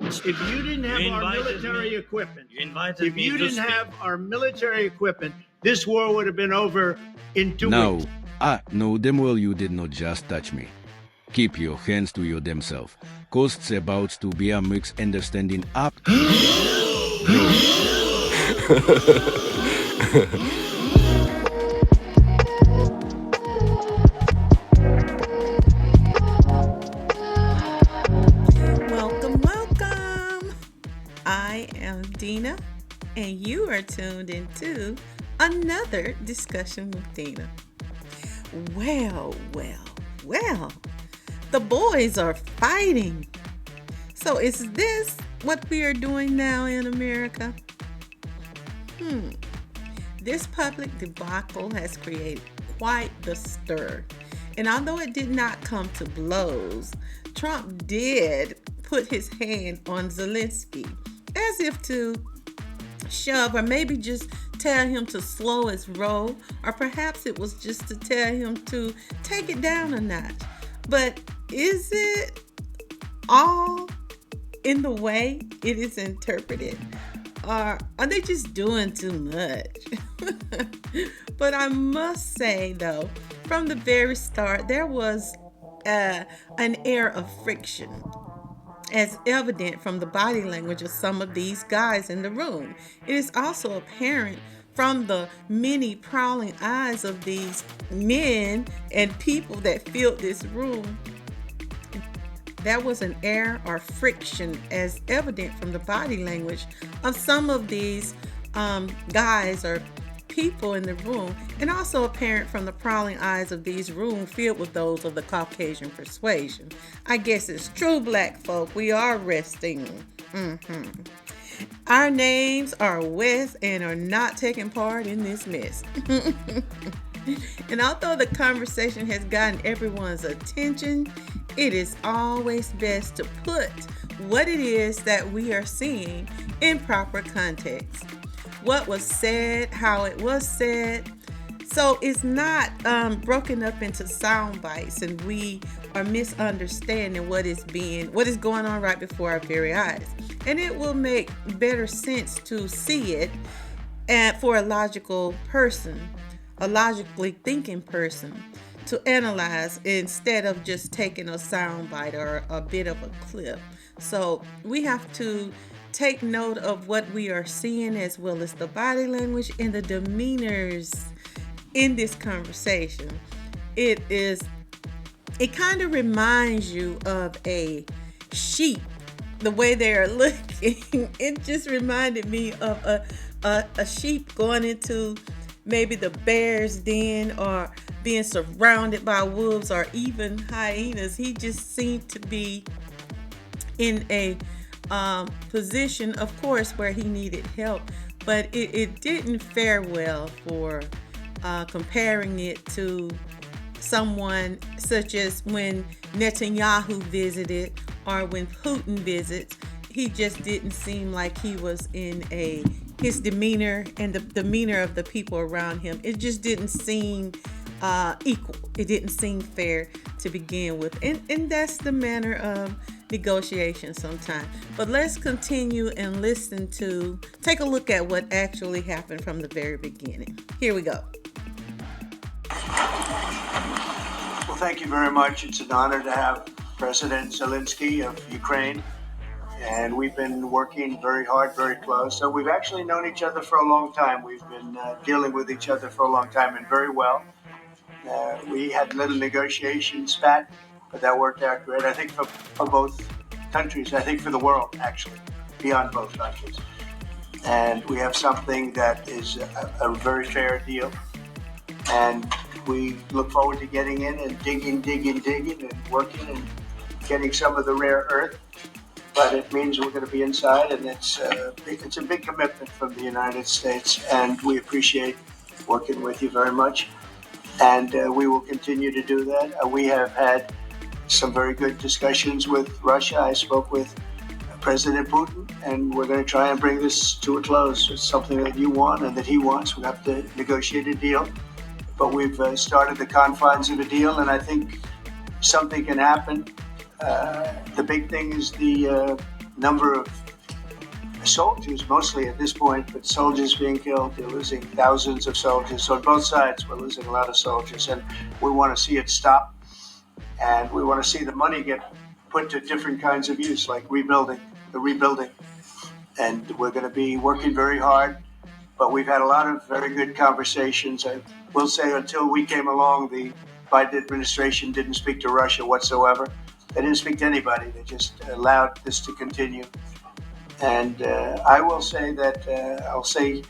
If you didn't have You our invited military me. equipment, You invited if me you to didn't speak. have our military equipment, this war would have been over in 2 weeks. No, damn well you did not just touch me. Keep your hands to your damn self. Costs about to be a mixed understanding up. Welcome. I am Dena, and you are tuned into another discussion with Dena. Well. The boys are fighting. So is this what we are doing now in America? This public debacle has created quite the stir. And although it did not come to blows, Trump did put his hand on Zelensky as if to shove or maybe just tell him to slow his roll, or perhaps it was just to tell him to take it down a notch. But is it all in the way it is interpreted? Or are they just doing too much? But I must say, though, from the very start, there was an air of friction, as evident from the body language of some of these guys in the room. It is also apparent from the many prowling eyes of these men and people that filled this room. There was an air or friction as evident from the body language of some of these guys or people in the room, and also apparent from the prowling eyes of these rooms filled with those of the Caucasian persuasion. I guess it's true, black folk. We are resting. Our names are West and are not taking part in this mess. And although the conversation has gotten everyone's attention, it is always best to put what it is that we are seeing in proper context. What was said, how it was said. So it's not broken up into sound bites and we are misunderstanding what is going on right before our very eyes. And it will make better sense to see it for a logical person, a logically thinking person, to analyze instead of just taking a sound bite or a bit of a clip. So we have to take note of what we are seeing, as well as the body language and the demeanors in this conversation. It kind of reminds you of a sheep, the way they are looking. It just reminded me of a sheep going into maybe the bear's den or being surrounded by wolves or even hyenas. He just seemed to be in a position, of course, where he needed help, but it didn't fare well for comparing it to someone such as when Netanyahu visited or when Putin visits. He just didn't seem like he was in his demeanor and the demeanor of the people around him. It just didn't seem equal. It didn't seem fair to begin with. And that's the manner of negotiation sometimes. But let's continue and take a look at what actually happened from the very beginning. Here we go. Well, thank you very much. It's an honor to have President Zelensky of Ukraine. And we've been working very hard, very close. So we've actually known each other for a long time. We've been dealing with each other for a long time and very well. We had a little negotiation spat, but that worked out great. I think for both countries, I think for the world, actually, beyond both countries. And we have something that is a very fair deal. And we look forward to getting in and digging and working and getting some of the rare earth. But it means we're going to be inside, and it's a big commitment from the United States, and we appreciate working with you very much. And we will continue to do that. We have had some very good discussions with Russia. I spoke with President Putin, and we're going to try and bring this to a close. It's something that you want and that he wants. We have to negotiate a deal, but we've started the confines of a deal, and I think something can happen. The big thing is the number of soldiers, mostly at this point, but soldiers being killed. They're losing thousands of soldiers. So on both sides, we're losing a lot of soldiers, and we want to see it stop. And we want to see the money get put to different kinds of use, like the rebuilding. And we're going to be working very hard. But we've had a lot of very good conversations. I will say until we came along, the Biden administration didn't speak to Russia whatsoever. They didn't speak to anybody. They just allowed this to continue. And I will say that, I'll say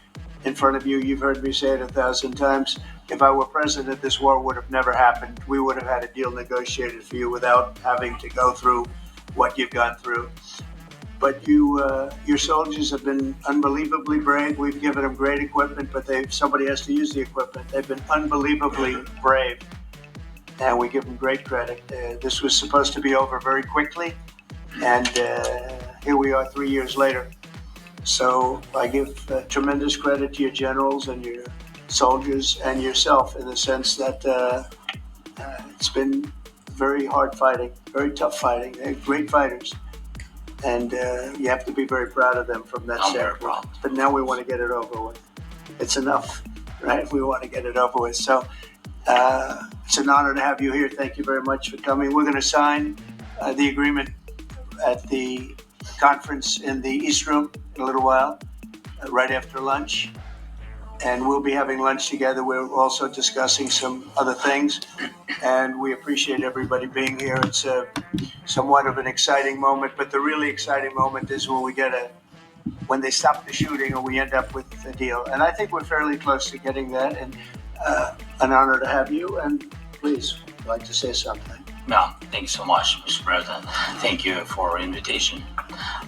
in front of you, you've heard me say it 1,000 times, if I were president, this war would have never happened. We would have had a deal negotiated for you without having to go through what you've gone through. But your soldiers have been unbelievably brave. We've given them great equipment, but somebody has to use the equipment. They've been unbelievably brave, and we give them great credit. This was supposed to be over very quickly, and here we are 3 years later. So I give tremendous credit to your generals and your soldiers and yourself in the sense that it's been very hard fighting, very tough fighting. They're great fighters. And you have to be very proud of them from that standpoint. But now we want to get it over with. It's enough, right? We want to get it over with. So it's an honor to have you here. Thank you very much for coming. We're going to sign the agreement at the conference in the East Room in a little while, right after lunch. And we'll be having lunch together. We're also discussing some other things. And we appreciate everybody being here. It's somewhat of an exciting moment, but the really exciting moment is when they stop the shooting or we end up with a deal. And I think we're fairly close to getting that. And an honor to have you. And please, I'd like to say something. Yeah, thank you so much, Mr. President. Thank you for your invitation.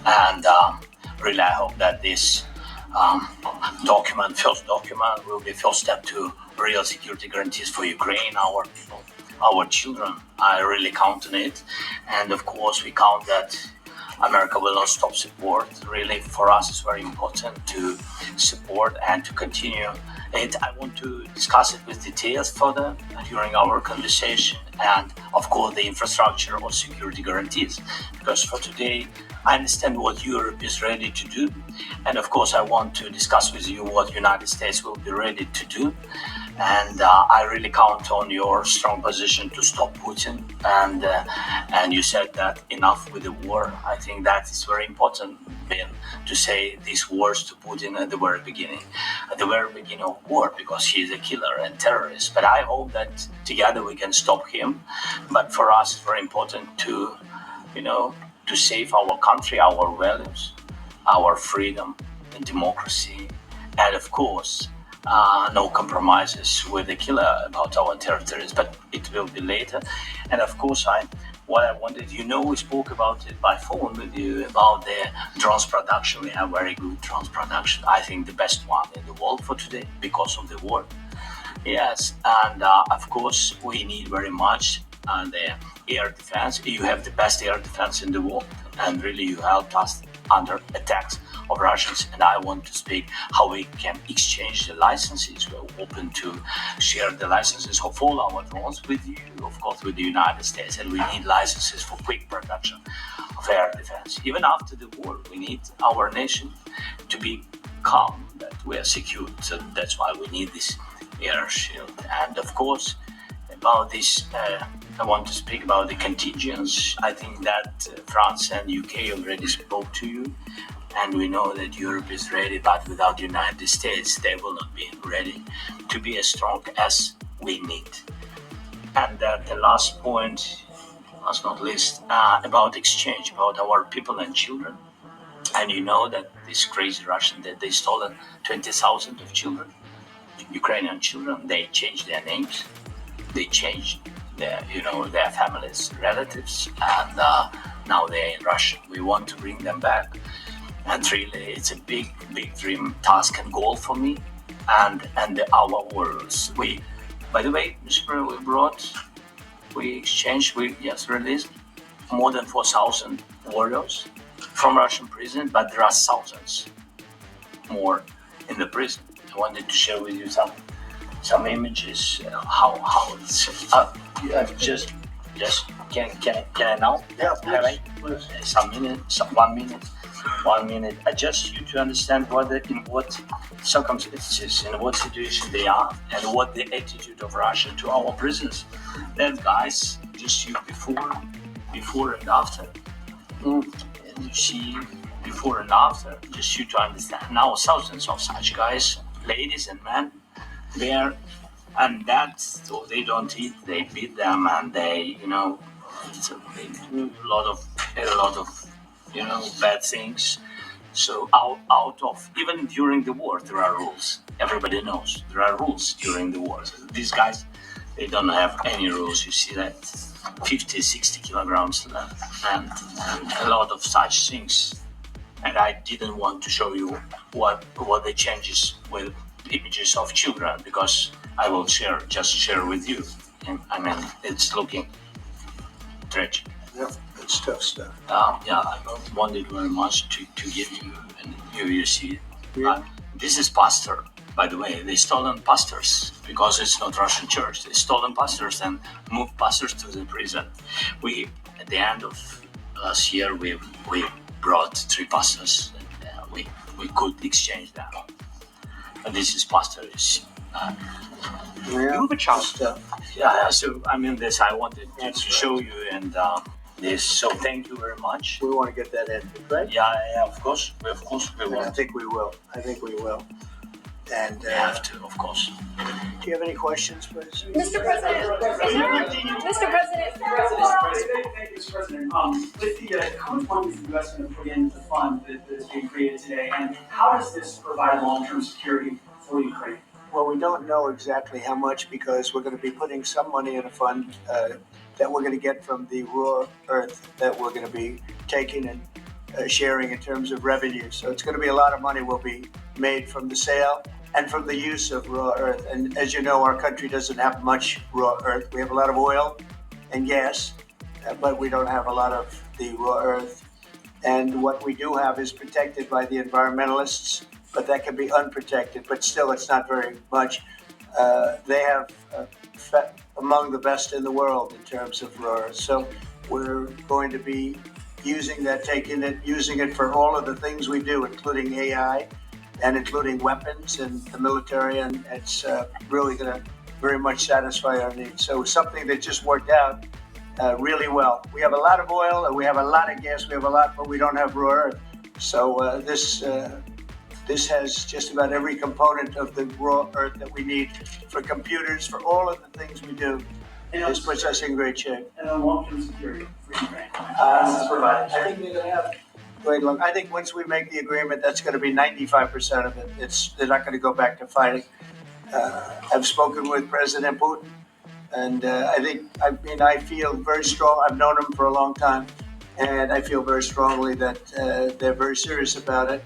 And really, I hope that this first document, will be first step to real security guarantees for Ukraine, our people, our children. I really count on it. And of course, we count that America will not stop support. Really, for us, it's very important to support and to continue it. I want to discuss it with details further during our conversation, and of course the infrastructure or security guarantees, because for today I understand what Europe is ready to do, and of course I want to discuss with you what United States will be ready to do. And I really count on your strong position to stop Putin. And you said that enough with the war. I think that is very important, Ben, to say these words to Putin at the very beginning of war, because he is a killer and terrorist. But I hope that together we can stop him. But for us, it's very important to save our country, our values, our freedom and democracy, and of course, no compromises with the killer about our territories, but it will be later. And of course, what I wanted, we spoke about it by phone with you about the drones production. We have very good drones production. I think the best one in the world for today because of the war. Yes, and of course, we need very much the air defense. You have the best air defense in the world, and really you helped us under attacks of Russians. And I want to speak how we can exchange the licenses. We're open to share the licenses of all our drones with you, of course, with the United States. And we need licenses for quick production of air defense. Even after the war, we need our nation to be calm, that we are secure. So that's why we need this air shield. And of course, about this, I want to speak about the contingents. I think that France and UK already spoke to you, and we know that Europe is ready, but without the United States, they will not be ready to be as strong as we need. And the last point, last not least, about exchange, about our people and children. And you know that this crazy Russian, that they stolen 20,000 of children, Ukrainian children. They changed their names. They changed their families, relatives, and now they're in Russia. We want to bring them back, and really, it's a big dream, task, and goal for me, and our worlds. By the way, Mr. We released more than 4,000 warriors from Russian prison, but there are thousands more in the prison. I wanted to share with you some images, how it's just can I now? Yeah, Have I? please. Some minute, 1 minute, 1 minute. I just you to understand in what circumstances, in what situation they are, and what the attitude of Russia to our prisoners. That guys, just you before and after. And you see before and after, just you to understand. Now thousands of such guys, ladies and men, there, and that's so they don't eat. They beat them, and they, so they do a lot of bad things. So out of even during the war, there are rules. Everybody knows there are rules during the war. So these guys, they don't have any rules. You see that 50, 60 kilograms and a lot of such things. And I didn't want to show you what the changes with images of children because I will share with you. And I mean, it's looking tragic. Yep, it's tough stuff. I wanted very much to give you, and here you see. Yeah. This is pastor, by the way. They stolen pastors because it's not Russian church. They stolen pastors and moved pastors to the prison. We at the end of last year we brought 3 pastors. And, we could exchange them. And this is pastors. Yeah, stuff. Yeah. So I mean, this I wanted to show you and. This. So thank you very much. we want to get that in, right? Yeah, of course we And I will. think we will. And We have to, of course. do you have any questions, please? Mr. President, Mr. President, Thank you, Mr. President. With the current funds the U.S. going to put in the fund that's being created today, and how does this provide long-term security for Ukraine? Well, we don't know exactly how much because we're going to be putting some money in a fund that we're going to get from the raw earth that we're going to be taking and sharing in terms of revenue. So it's going to be a lot of money will be made from the sale and from the use of raw earth. And as you know, our country doesn't have much raw earth. We have a lot of oil and gas, but we don't have a lot of the raw earth. And what we do have is protected by the environmentalists, but that can be unprotected, but still it's not very much. They have among the best in the world in terms of raw earth. So we're going to be using that, using it for all of the things we do, including AI and including weapons and the military, and it's really going to very much satisfy our needs. So it's something that just worked out really well. We have a lot of oil and we have a lot of gas, but we don't have raw earth. So this has just about every component of the raw earth that we need for computers, for all of the things we do. This puts us in great shape. And on long-term security for Ukraine. How does this provide? I think they're going to have great luck. I think once we make the agreement, that's going to be 95% of it. They're not going to go back to fighting. I've spoken with President Putin, and I feel very strong. I've known him for a long time, and I feel very strongly that they're very serious about it.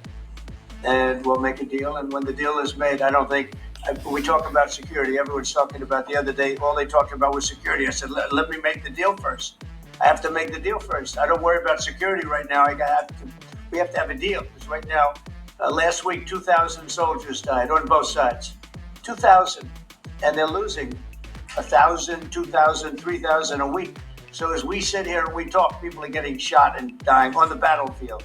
And we'll make a deal. And when the deal is made, I don't think we talk about security. Everyone's talking about the other day. All they talked about was security. I said, let me make the deal first. I have to make the deal first. I don't worry about security right now. We have to have a deal because right now, last week, 2,000 soldiers died on both sides. 2,000, and they're losing 1,000, 2,000, 3,000 a week. So as we sit here and we talk, people are getting shot and dying on the battlefield.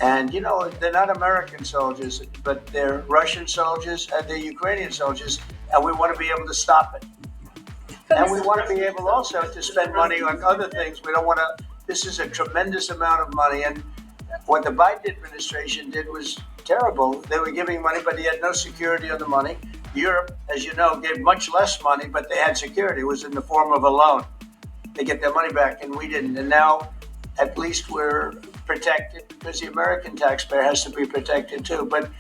And, they're not American soldiers, but they're Russian soldiers and they're Ukrainian soldiers, and we want to be able to stop it. And we want to be able also to spend money on other things. We don't want to, this is a tremendous amount of money. And what the Biden administration did was terrible. They were giving money, but they had no security on the money. Europe, as you know, gave much less money, but they had security. It was in the form of a loan. They get their money back, and we didn't. And now, at least we're protected because the American taxpayer has to be protected too. But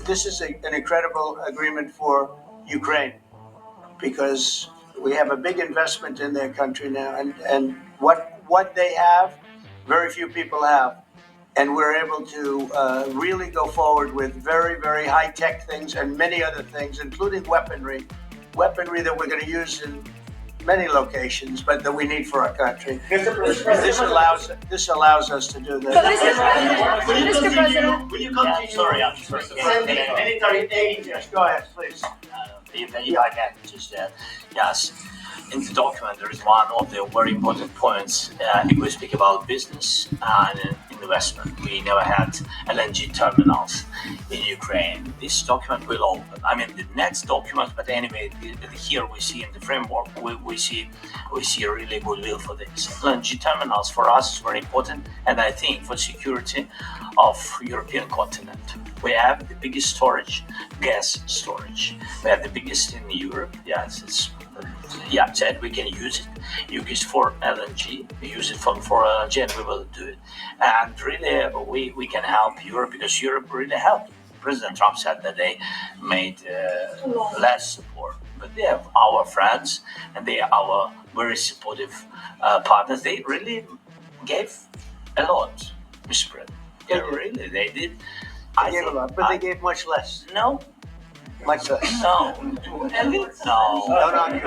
this is an incredible agreement for Ukraine because we have a big investment in their country now, and what they have, very few people have. And we're able to really go forward with very, very high-tech things and many other things, including weaponry that we're going to use in many locations, but that we need for our country. This allows us to do this. Mr. President, Will you continue? I'm sorry. Yes, go ahead, please. If I can just yes. in the document, there is one of the very important points. If we speak about business and investment, we never had LNG terminals in Ukraine. This document will open. I mean, the next document, but anyway, here we see in the framework, we see really goodwill for this. LNG terminals for us is very important, and I think for security of European continent. We have the biggest storage, gas storage. We have the biggest in Europe. Yes, said we can use it. Use it for LNG. We use it for LNG, and we will do it. And really, we can help Europe because Europe really helped. President Trump said that they made less support, but they have our friends and they are our very supportive partners. They really gave a lot, Mr. President. They did. They gave a lot, but they gave much less. No. Much less. No. No, not you.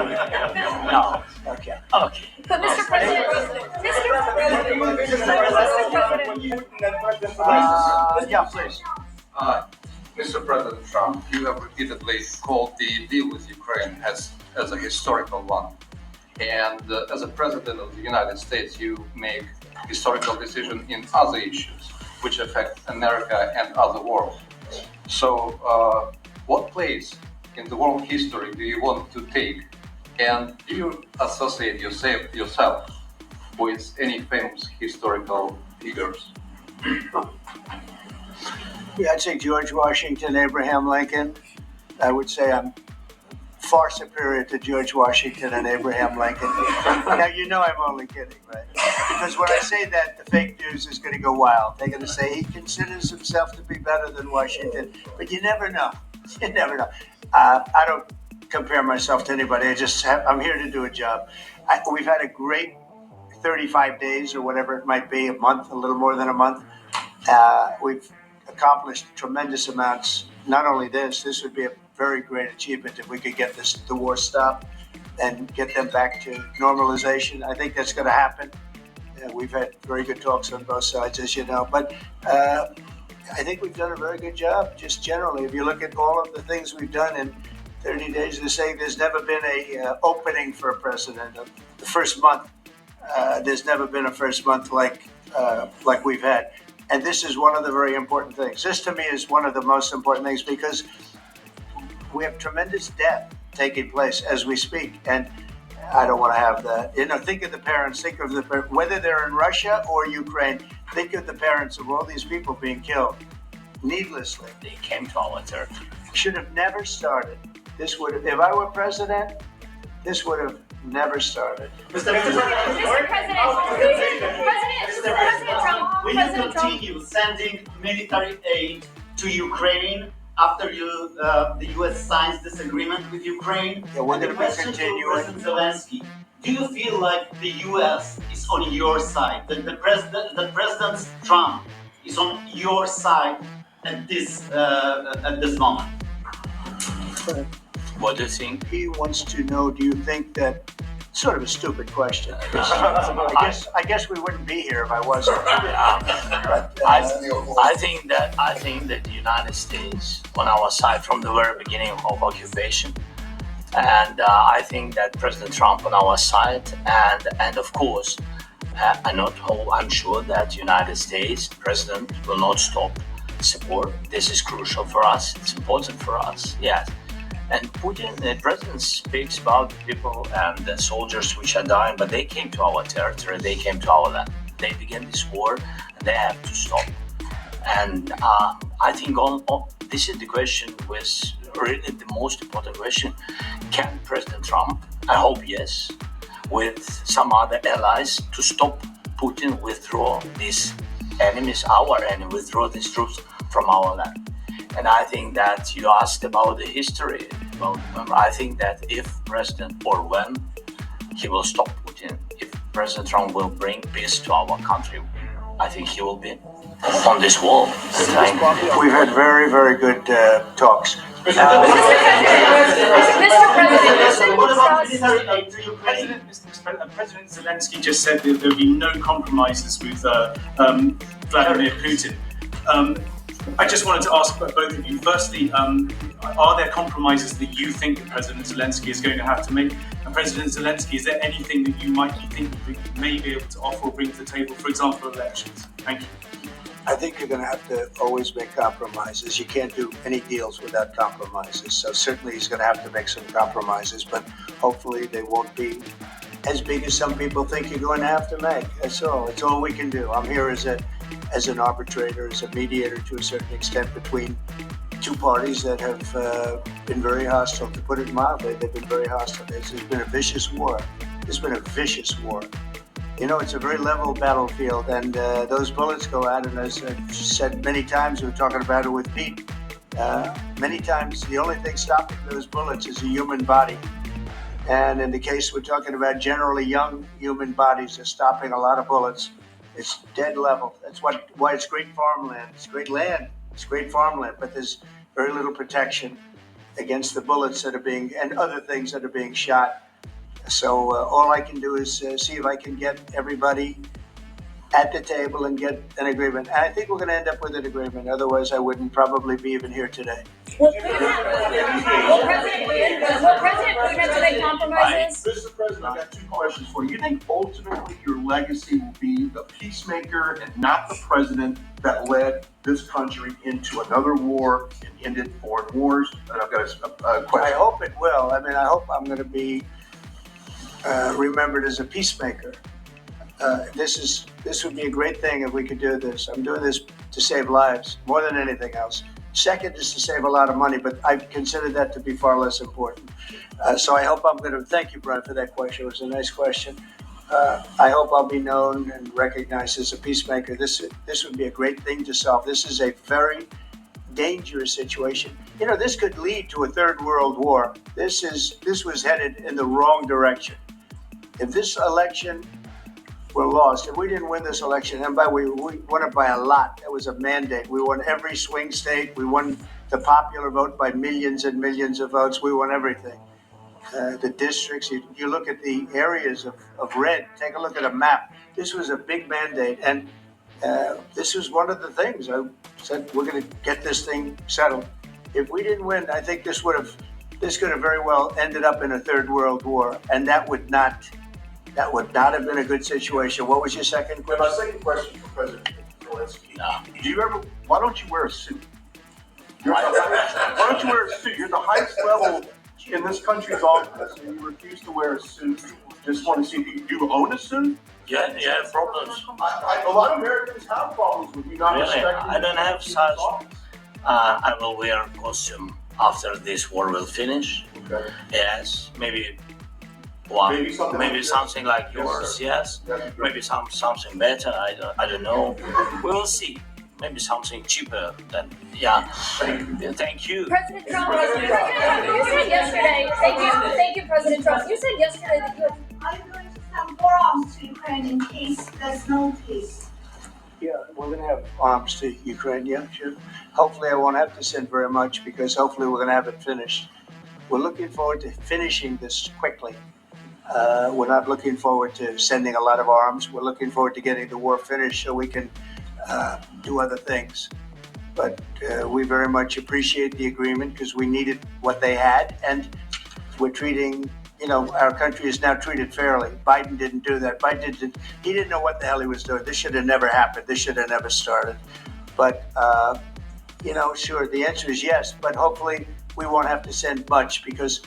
No. Okay. Okay. But Mr. President, Yeah, please. Mr. President Trump, you have repeatedly called the deal with Ukraine as a historical one. And as a president of the United States, you make historical decisions in other issues which affect America and other world. So, what place in the world history do you want to take? And do you associate yourself with any famous historical figures? Yeah, I'd say George Washington, Abraham Lincoln. I would say I'm far superior to George Washington and Abraham Lincoln. Now, you know I'm only kidding, right? Because when I say that, the fake news is going to go wild. They're going to say he considers himself to be better than Washington. But you never know. You never know. I don't compare myself to anybody. I'm here to do a job. We've had a great 35 days or whatever it might be, a month, a little more than a month. We've accomplished tremendous amounts. Not only this would be a very great achievement if we could get the war stopped and get them back to normalization. I think that's going to happen. We've had very good talks on both sides, as you know. But I think we've done a very good job, just generally. If you look at all of the things we've done in 30 days, they're saying there's never been a opening for a president. The first month, there's never been a first month like we've had. And this is one of the very important things. This, to me, is one of the most important things because we have tremendous death taking place as we speak. And I don't want to have that. Think of the parents. Whether they're in Russia or Ukraine, think of the parents of all these people being killed needlessly. They came to our territory. Should have never started. If I were president, this would have never started. Mr. President, Trump, will you continue sending military aid to Ukraine after the U.S. signs this agreement with Ukraine? Yeah, we're And the going to be question to continuing. President Zelensky: do you feel like the U.S. is on your side? That the President Trump is on your side at this moment? What do you think? He wants to know, do you think that, sort of a stupid question. I guess we wouldn't be here if I wasn't. But, I think that the United States on our side from the very beginning of occupation, and I think that President Trump on our side, and of course, I'm sure that United States President will not stop support. This is crucial for us. It's important for us. Yes. And Putin, the president, speaks about people and the soldiers which are dying, but they came to our territory, they came to our land. They began this war, and they have to stop. And I think this is the question, was really the most important question. Can President Trump, I hope yes, with some other allies, to stop Putin withdraw these enemies, our enemy, withdraw these troops from our land? And I think that you asked about the history. I think that if President, or when he will stop Putin, if President Trump will bring peace to our country, I think he will be on this wall. we've had very, very good talks. What about military aid to Ukraine? President Zelensky just said that there will be no compromises with Vladimir Putin. I just wanted to ask both of you. Firstly, are there compromises that you think that President Zelensky is going to have to make? And President Zelensky, is there anything that you might think that you may be able to offer or bring to the table, for example, elections? Thank you. I think you're going to have to always make compromises. You can't do any deals without compromises. So certainly he's going to have to make some compromises, but hopefully they won't be as big as some people think you're going to have to make. That's all. It's all we can do. I'm here as an arbitrator, as a mediator to a certain extent between two parties that have been very hostile. To put it mildly, they've been very hostile. This has been a vicious war. It's been a vicious war. You know, it's a very level battlefield, and those bullets go out, and as I've said many times, we were talking about it with Pete, many times the only thing stopping those bullets is a human body. And in the case we're talking about, generally young human bodies are stopping a lot of bullets. It's dead level. That's why it's great farmland. It's great land. It's great farmland, but there's very little protection against the bullets that are being, and other things that are being shot. So all I can do is see if I can get everybody at the table and get an agreement. And I think we're going to end up with an agreement. Otherwise, I wouldn't probably be even here today. Will President Putin have to make compromises? Mr. President, I got two questions for you. You think ultimately your legacy will be the peacemaker and not the president that led this country into another war and ended foreign wars? And I've got a question. I hope it will. I mean, I hope I'm going to be remembered as a peacemaker. This would be a great thing if we could do this. I'm doing this to save lives more than anything else. Second is to save a lot of money, but I consider that to be far less important. So I hope I'm going to thank you, Brian, for that question. It was a nice question. I hope I'll be known and recognized as a peacemaker. This would be a great thing to solve. This is a very dangerous situation. You know, this could lead to a third world war. This was headed in the wrong direction. If this election were lost, if we didn't win this election, and we won it by a lot, that was a mandate. We won every swing state. We won the popular vote by millions and millions of votes. We won everything. The districts, you look at the areas of red, take a look at a map. This was a big mandate, and this was one of the things. I said, we're going to get this thing settled. If we didn't win, I think this could have very well ended up in a third world war, and that would not have been a good situation. What was your second question? My second question for President Zelensky. Why don't you wear a suit? Why don't you wear a suit? You're the highest level in this country's office, and you refuse to wear a suit. Just want to see if you own a suit? Yeah, you have problems. A lot of Americans have problems with you not Really? respecting. I don't have such. I will wear costume after this war will finish. Okay. Yes, maybe one, Maybe something like like yours. Yes, That'd be great. maybe something better. I don't know. We will see. Maybe something cheaper than Thank you. President Trump, you said yesterday, thank you, President Trump. You said yesterday that you had Are you going to send more arms to Ukraine in case there's no peace? Yeah, we're going to have arms to Ukraine, yeah, sure. Hopefully I won't have to send very much because hopefully we're going to have it finished. We're looking forward to finishing this quickly. We're not looking forward to sending a lot of arms. We're looking forward to getting the war finished so we can do other things. But we very much appreciate the agreement because we needed what they had, and we're treating, our country is now treated fairly. Biden didn't do that. He didn't know what the hell he was doing. This should have never happened. This should have never started. But, sure, the answer is yes, but hopefully we won't have to send much because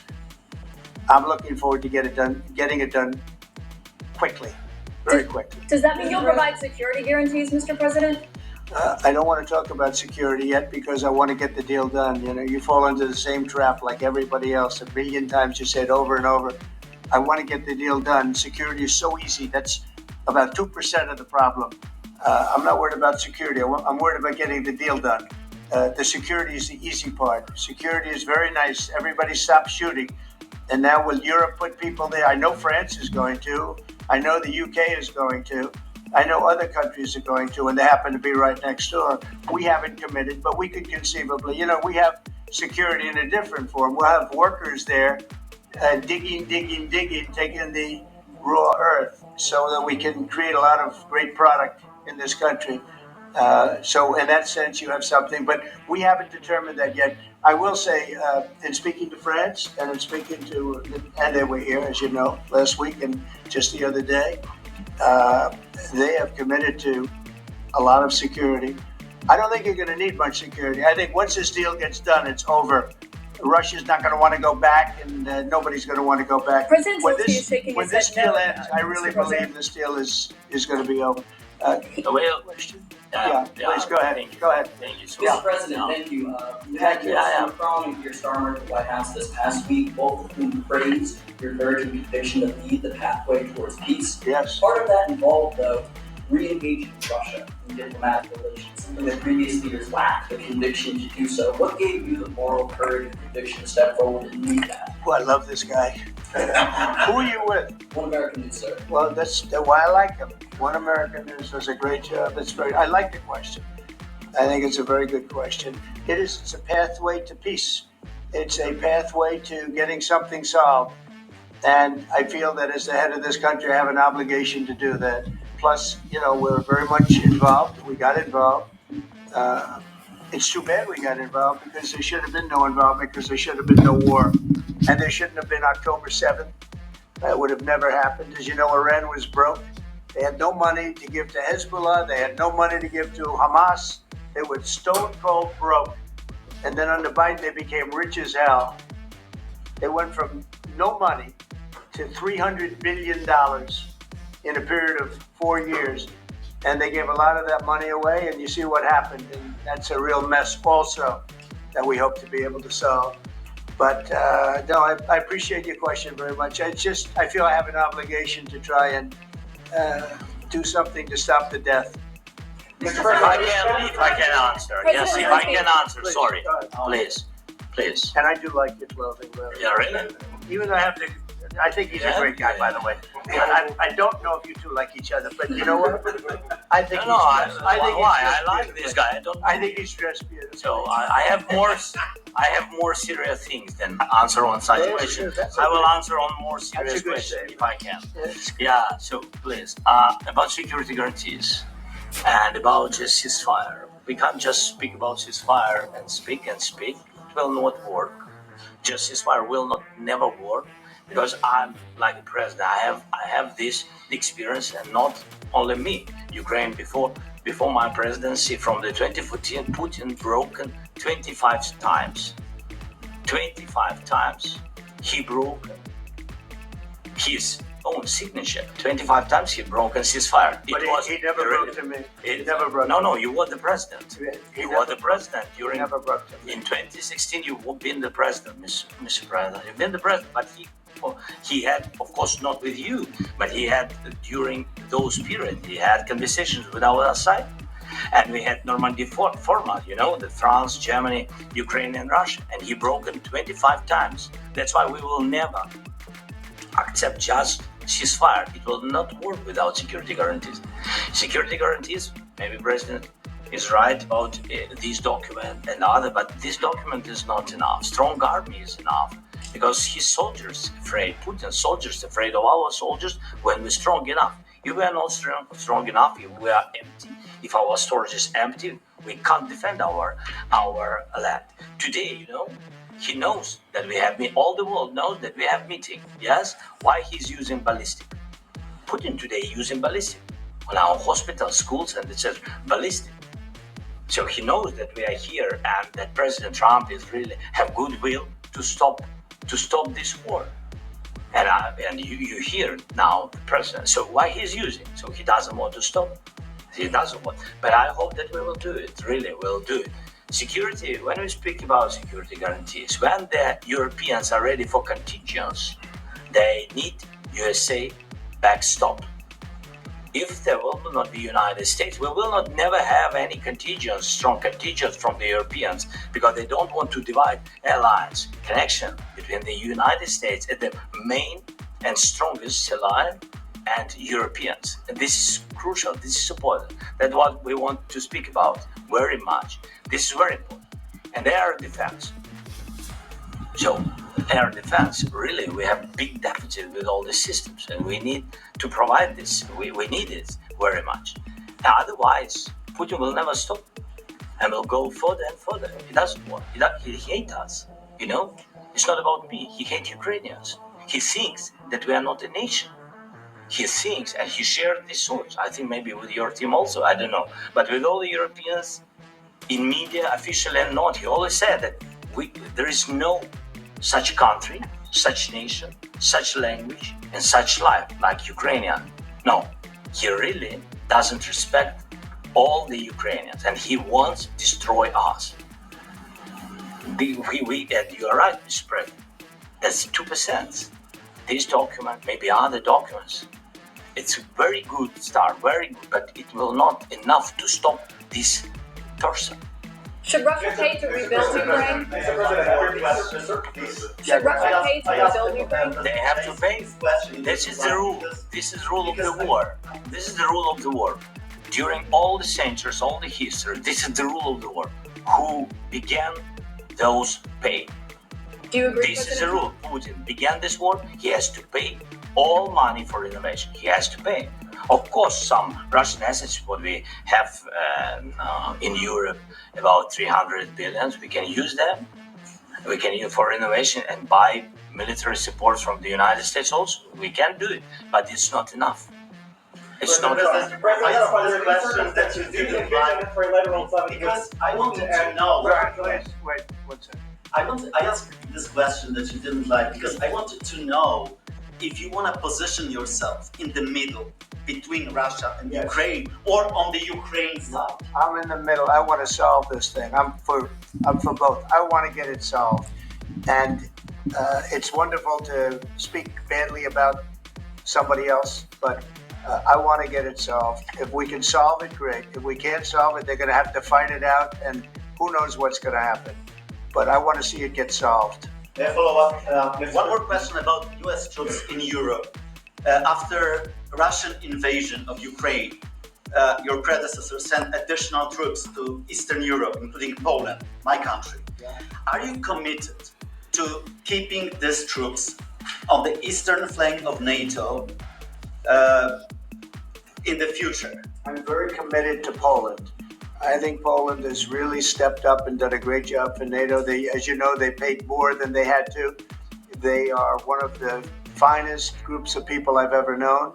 I'm looking forward to getting it done quickly, very quickly. Does that mean you'll provide security guarantees, Mr. President? I don't want to talk about security yet because I want to get the deal done. You fall into the same trap like everybody else. 1 million times you say it over and over. I want to get the deal done. Security is so easy. That's about 2% of the problem. I'm not worried about security. I'm worried about getting the deal done. The security is the easy part. Security is very nice. Everybody stops shooting. And now will Europe put people there? I know France is going to. I know the UK is going to. I know other countries are going to, and they happen to be right next door. We haven't committed, but we could conceivably. We have security in a different form. We'll have workers there digging, taking the raw earth so that we can create a lot of great product in this country. So in that sense, you have something, but we haven't determined that yet. I will say, in speaking to France and in speaking to, and they were here, as you know, last week and just the other day, uh, they have committed to a lot of security. I don't think you're going to need much security. I think once this deal gets done, it's over. Russia's not going to want to go back, and nobody's going to want to go back. President When Zelensky is shaking when his this head deal no. ends, I really Mr. President. believe this deal is going to be over. Well, Question? yeah, Please go ahead. Thank you. Go ahead. Thank you so Mr. much. President, Yeah. thank you. You Thank had you. your Yeah, yeah. crowning of your star mark at the White House this past week, both of whom praised your courage and conviction to lead the pathway towards peace. Yes. Part of that involved, though, re-engaging Russia in diplomatic relations, something that previous leaders lacked the conviction to do so. What gave you the moral courage and conviction to step forward and lead that? Well, I love this guy. Who are you with? One American News, sir. Well, that's why I like him. One American News does a great job. That's very. I like the question. I think it's a very good question. It's a pathway to peace. It's a pathway to getting something solved. And I feel that as the head of this country, I have an obligation to do that. Plus, we're very much involved. We got involved. It's too bad we got involved because there should have been no involvement because there should have been no war. And there shouldn't have been October 7th. That would have never happened. As you know, Iran was broke. They had no money to give to Hezbollah. They had no money to give to Hamas. They were stone cold broke. And then under Biden, they became rich as hell. They went from no money to $300 billion in a period of 4 years. And they gave a lot of that money away, and you see what happened. And that's a real mess also that we hope to be able to solve. But no, I appreciate your question very much. I feel I have an obligation to try and do something to stop the death. If I can answer. Yes, if I can answer. Please, Sorry. go ahead. Please. And I do like your clothing, really. Yeah, really? Even though I think he's a great guy, by the way. I don't know if you two like each other, but you know what? I think No, he's dressed. why? I dressed like this guy. I think he's dressed beautifully. So I have more serious things than answer on such Yeah, questions. sure, that's I will okay. answer on more serious good questions shame. if I can. Yes. Yeah. So please, about security guarantees and about just ceasefire. We can't just speak about ceasefire and speak. It will not work. Just ceasefire will never work because I'm like a president. I have this experience, and not only me. Ukraine before my presidency, from the 2014, Putin broken 25 times. 25 times he broke his own signature. 25 times he broke a ceasefire. But he never broke to me. He never broke. No, you were the president. You were the president He during. never broke to me. In 2016, you've been the president, Mr. President. You've been the president, but he had, of course, not with you, but he had during those periods, he had conversations with our side. And we had Normandy format, the France, Germany, Ukraine, and Russia. And he broke it 25 times. That's why we will never accept just ceasefire. It will not work without security guarantees. Security guarantees, maybe President is right about this document and other, but this document is not enough. Strong army is enough because his soldiers afraid, Putin's soldiers afraid of our soldiers when we're strong enough. If we are not strong enough, if we are empty, if our storage is empty, we can't defend our land. Today, he knows that we have all the world knows that we have meeting. Yes, why he's using ballistic? Putin today using ballistic on our hospitals, schools, and it says ballistic. So he knows that we are here and that President Trump is really have goodwill to stop this war. And you hear now the president. So why he's using? So he doesn't want to stop. He doesn't want. But I hope that we will do it. Really, we'll do it. Security. When we speak about security guarantees, when the Europeans are ready for contingents, they need USA backstop. If there will not be United States, we will not never have any contingents, strong contingents from the Europeans, because they don't want to divide alliance connection between the United States and the main and strongest ally and Europeans. And this is crucial. This is important. That's what we want to speak about very much. This is very important. And air defense. So air defense, really, we have big deficit with all the systems, and we need to provide this. We need it very much. Otherwise, Putin will never stop and will go further and further. He doesn't want. He hates us. You know, it's not about me. He hates Ukrainians. He thinks that we are not a nation. He thinks, and he shared these thoughts. I think maybe with your team also. I don't know, but with all the Europeans in media, officially and not, he always said that there is no such country, such nation, such language, and such life like Ukrainian. No, he really doesn't respect all the Ukrainians, and he wants to destroy us. And you are right, Mr. President. That's 2%. This document, maybe other documents, it's a very good start, very good, but it will not enough to stop this person. Should Russia pay to rebuild Ukraine? Should Russia pay to rebuild Ukraine? They have to pay. This is the rule. This is the rule of the war. This is the rule of the war. During all the centuries, all the history, this is the rule of the war. Who began, those pay. Do you agree? This is the rule. Putin began this war. He has to pay all money for innovation. He has to pay. Of course, some Russian assets, what we have in Europe, about 300 billions, we can use them. We can use for innovation and buy military support from the United States also. We can do it, but it's not enough. It's not enough. I asked this question that you didn't like because I wanted to know. Wait, one second. I asked this question that you didn't like because I wanted to know if you want to position yourself in the middle between Russia and Ukraine or on the Ukraine side. I'm in the middle. I want to solve this thing. I'm for both. I want to get it solved. And it's wonderful to speak badly about somebody else, but I want to get it solved. If we can solve it, great. If we can't solve it, they're going to have to fight it out, and who knows what's going to happen. But I want to see it get solved. May I follow up? One more question about U.S. troops in Europe. After Russian invasion of Ukraine, your predecessor sent additional troops to Eastern Europe, including Poland, my country. Are you committed to keeping these troops on the eastern flank of NATO in the future? I'm very committed to Poland. I think Poland has really stepped up and done a great job for NATO. As you know, they paid more than they had to. They are one of the finest groups of people I've ever known.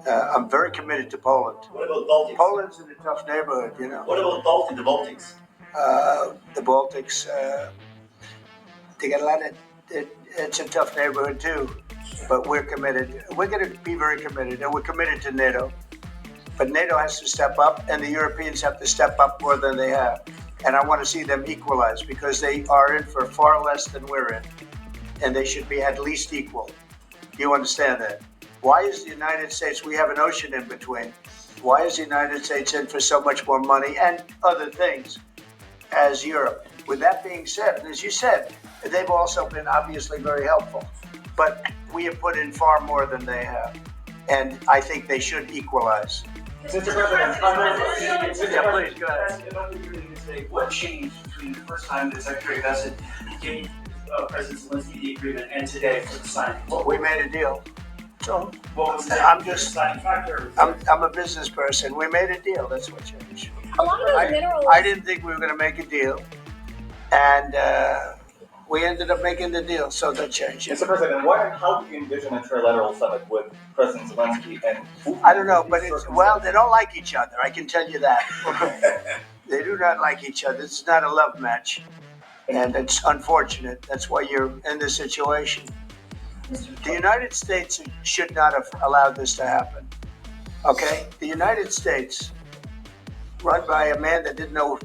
I'm very committed to Poland. What about Baltics? Poland's in a tough neighborhood, you know. What about the Baltics? The Baltics, they got a lot of. It's a tough neighborhood too, but we're committed. We're going to be very committed, and we're committed to NATO. But NATO has to step up, and the Europeans have to step up more than they have. And I want to see them equalize because they are in for far less than we're in, and they should be at least equal. You understand that? Why is the United States? We have an ocean in between. Why is the United States in for so much more money and other things as Europe? With that being said, and as you said, they've also been obviously very helpful. But we have put in far more than they have. And I think they should equalize. Mr. President, please, go ahead. If I could really say, what changed between the first time the Secretary of Defense gave President Zelensky the agreement and today for the signing? We made a deal. So What was the deciding factor? I'm a business person. We made a deal. That's what changed. A lot of those minerals. I didn't think we were going to make a deal, and we ended up making the deal. So that changed. Mr. President, how do you envision a trilateral summit with President Zelensky and Putin? I don't know, but they don't like each other. I can tell you that. They do not like each other. It's not a love match, and it's unfortunate. That's why you're in this situation. The United States should not have allowed this to happen. Okay? The United States, run by a man that didn't know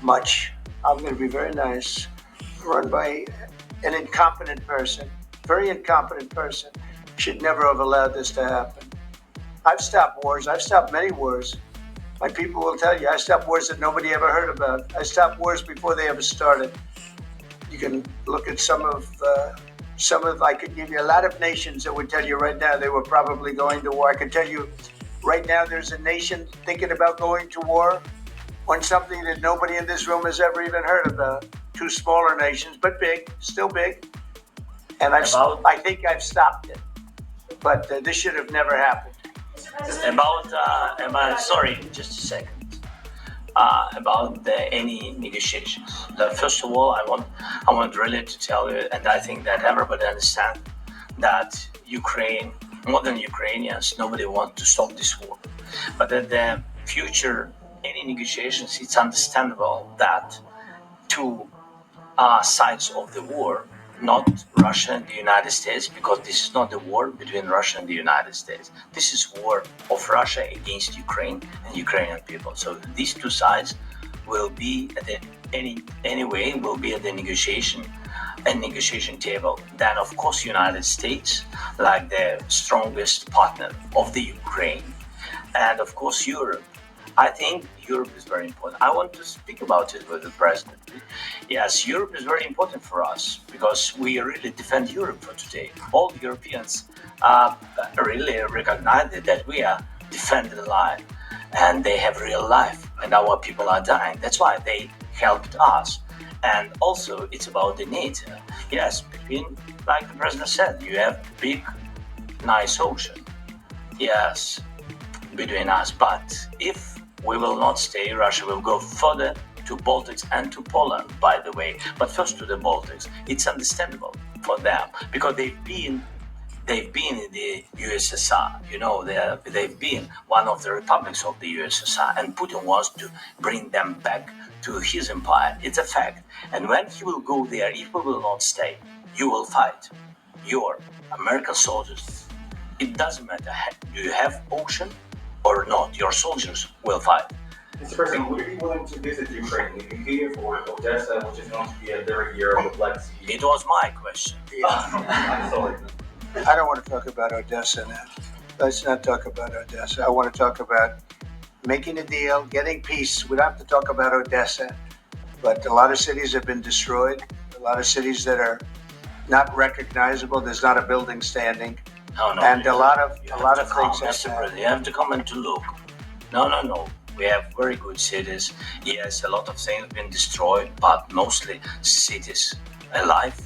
much, I'm going to be very nice, run by an incompetent person, very incompetent person, should never have allowed this to happen. I've stopped wars. I've stopped many wars. My people will tell you, I stopped wars that nobody ever heard about. I stopped wars before they ever started. You can look at some of, I could give you a lot of nations that would tell you right now they were probably going to war. I can tell you right now there's a nation thinking about going to war on something that nobody in this room has ever even heard about. Two smaller nations, but big, still big. And I think I've stopped it. But this should have never happened. Sorry, just a second. about any negotiations. First of all, I want really to tell you, and I think that everybody understands that Ukraine, more than Ukrainians, nobody wants to stop this war. But in the future, any negotiations, it's understandable that two sides of the war, not Russia and the United States, because this is not a war between Russia and the United States. This is war of Russia against Ukraine and Ukrainian people. So these two sides will be at the will be at the negotiation table. Then of course United States, like the strongest partner of the Ukraine, and of course Europe. I think Europe is very important. I want to speak about it with the president. Yes, Europe is very important for us because we really defend Europe for today. All Europeans really recognize that we are defending life and they have real life and our people are dying. That's why they helped us. And also it's about the NATO. Yes, between, like the president said, you have big, nice ocean. Yes, between us. But if we will not stay, Russia will go further to Baltics and to Poland, by the way. But first to the Baltics. It's understandable for them because they've been in the USSR. You know, they've been one of the republics of the USSR, and Putin wants to bring them back to his empire. It's a fact. And when he will go there, if we will not stay, you will fight. Your American soldiers. It doesn't matter. Do you have ocean or not? Your soldiers will fight. Mr. President, would you be willing to visit Ukraine, Kyiv or Odessa, which is going to be a very year of the Black Sea? It was my question. I'm sorry. I don't want to talk about Odessa now. Let's not talk about Odessa. I want to talk about making a deal, getting peace. We don't have to talk about Odessa, but a lot of cities have been destroyed. A lot of cities that are not recognizable. There's not a building standing. No, and a lot of things have to happen. You have to come and to look. No. We have very good cities. Yes, a lot of things have been destroyed, but mostly cities alive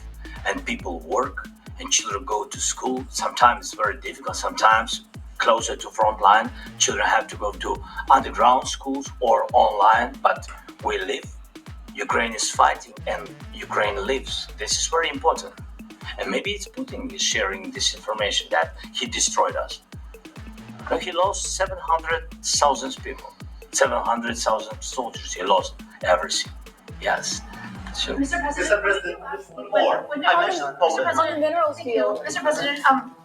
and people work and children go to school. Sometimes it's very difficult. Sometimes closer to front line, children have to go to underground schools or online, but we live. Ukraine is fighting and Ukraine lives. This is very important. And maybe it's Putin is sharing this information that he destroyed us. But he lost 700,000 people, 700,000 soldiers. He lost everything. Yes. So, Mr. President, Mr. President, on the minerals field, Mr. President,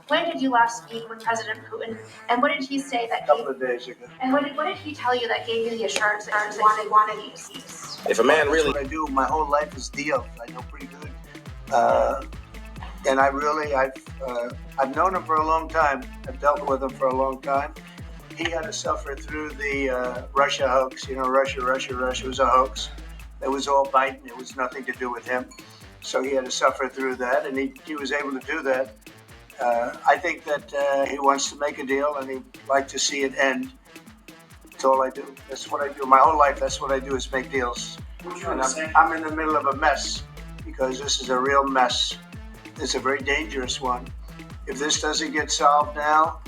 when did you last speak with President Putin, and what did he say that A couple of days ago. and what did he tell you that gave you the assurance that he wanted you to peace? If a man That's what I do. My whole life is deals. I know pretty good. And I've known him for a long time. I've dealt with him for a long time. He had to suffer through the Russia hoax. You know, Russia was a hoax. It was all Biden. It was nothing to do with him. So he had to suffer through that, and he was able to do that. I think that he wants to make a deal, and he'd like to see it end. That's all I do. That's what I do. My whole life, that's what I do is make deals. And I'm in the middle of a mess because this is a real mess. It's a very dangerous one. If this doesn't get solved now,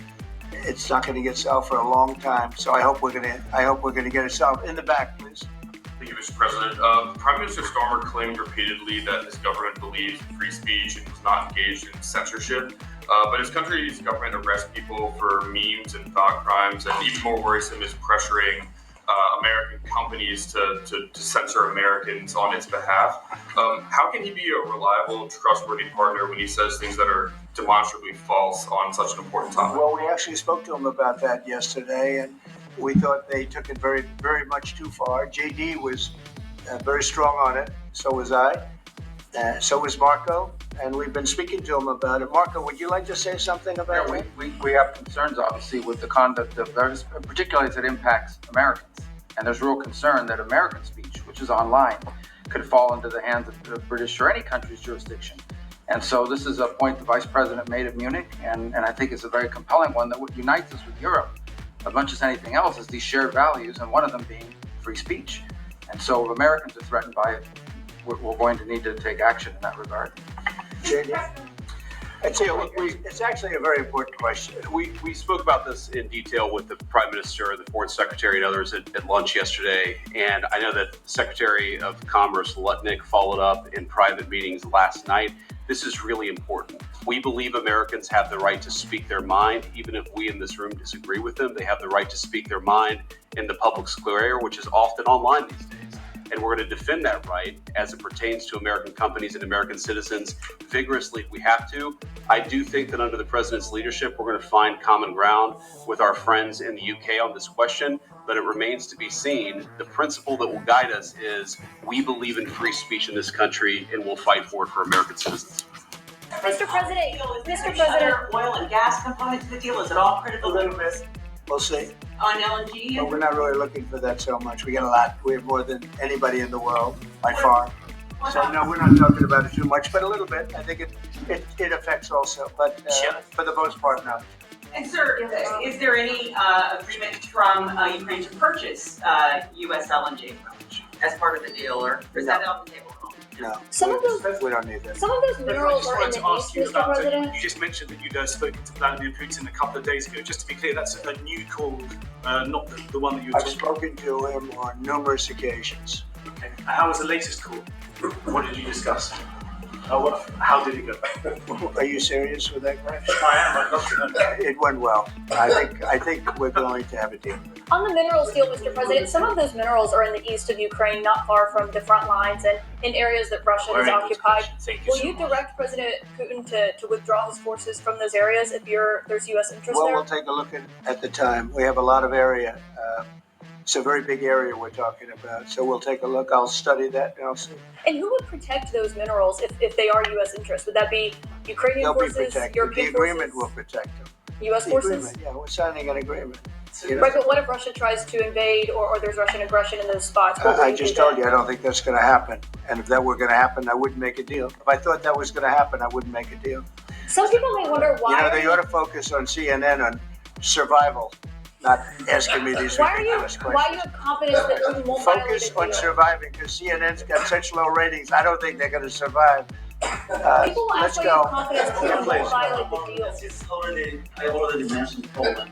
it's not going to get solved for a long time. So I hope we're going to get it solved. In the back, please. Thank you, Mr. President. Prime Minister Starmer claimed repeatedly that his government believes in free speech and was not engaged in censorship. But his country's government arrests people for memes and thought crimes, and even more worrisome is pressuring American companies to censor Americans on its behalf. How can he be a reliable, trustworthy partner when he says things that are demonstrably false on such an important topic? Well, we actually spoke to him about that yesterday, and we thought they took it very, very much too far. JD was very strong on it. So was I. So was Marco. And we've been speaking to him about it. Marco, would you like to say something about it? We have concerns, obviously, with the conduct of those, particularly as it impacts Americans. And there's real concern that American speech, which is online, could fall into the hands of the British or any country's jurisdiction. And so this is a point the Vice President made at Munich, and I think it's a very compelling one that what unites us with Europe, as much as anything else, is these shared values, and one of them being free speech. And so if Americans are threatened by it, we're going to need to take action in that regard. It's actually a very important question. We spoke about this in detail with the Prime Minister, the Foreign Secretary, and others at lunch yesterday. And I know that Secretary of Commerce Lutnick followed up in private meetings last night. This is really important. We believe Americans have the right to speak their mind, even if we in this room disagree with them. They have the right to speak their mind in the public square, which is often online these days. And we're going to defend that right as it pertains to American companies and American citizens vigorously if we have to. I do think that under the president's leadership, we're going to find common ground with our friends in the UK on this question, but it remains to be seen. The principle that will guide us is we believe in free speech in this country and we'll fight for it for American citizens. Mr. President, oil and gas component to the deal? Is it all critical? A little bit. We'll see. On LNG? But we're not really looking for that so much. We get a lot. We have more than anybody in the world, by far. So no, we're not talking about it too much, but a little bit. I think it affects also, but for the most part, no. And sir, is there any agreement from Ukraine to purchase U.S. LNG as part of the deal, or is that on the table? No. We don't need that. Some of those minerals are in the east, Mr. President. You just mentioned that you'd spoken to Vladimir Putin a couple of days ago. Just to be clear, that's a new call, not the one that you were I've spoken to him on numerous occasions. Okay. How was the latest call? What did you discuss? How did it go? Are you serious with that question? I am. I'd love to know. It went well. I think we're going to have a deal. On the minerals deal, Mr. President, some of those minerals are in the east of Ukraine, not far from the front lines and in areas that Russia has occupied. Will you direct President Putin to withdraw his forces from those areas if there's U.S. interest Well, there? we'll take a look at the time. We have a lot of area. It's a very big area we're talking about. So we'll take a look. I'll study that and I'll see. And who would protect those minerals if they are U.S. interests? Would that be Ukrainian They'll forces, be protected. European The agreement forces? will protect them. U.S. The forces? agreement, yeah, we're signing an agreement. Right, but what if Russia tries to invade or there's Russian aggression in those spots? I just told you I don't think that's going to happen. And if that were going to happen, I wouldn't make a deal. If I thought that was going to happen, I wouldn't make a deal. Some people may wonder why. You know, they ought to focus on CNN on survival, not asking me these ridiculous questions. Why are you confident that Putin won't Focus on surviving, because CNN's got such low ratings. I don't think they're going to survive. People Let's ask why go. you have confidence Putin won't violate the deal. I already mentioned Poland.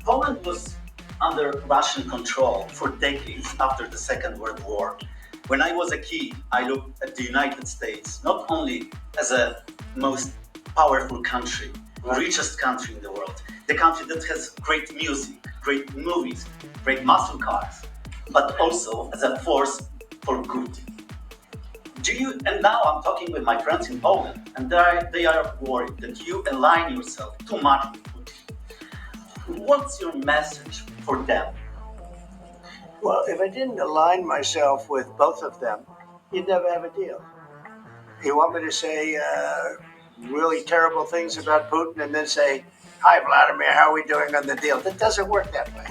Poland was under Russian control for decades after the Second World War. When I was a kid, I looked at the United States not only as a most powerful country, richest country in the world, the country that has great music, great movies, great muscle cars, but also as a force for good. And now I'm talking with my friends in Poland, and they are worried that you align yourself too much with Putin. What's your message for them? Well, if I didn't align myself with both of them, you'd never have a deal. You want me to say really terrible things about Putin and then say, "Hi, Vladimir, how are we doing on the deal?" That doesn't work that way.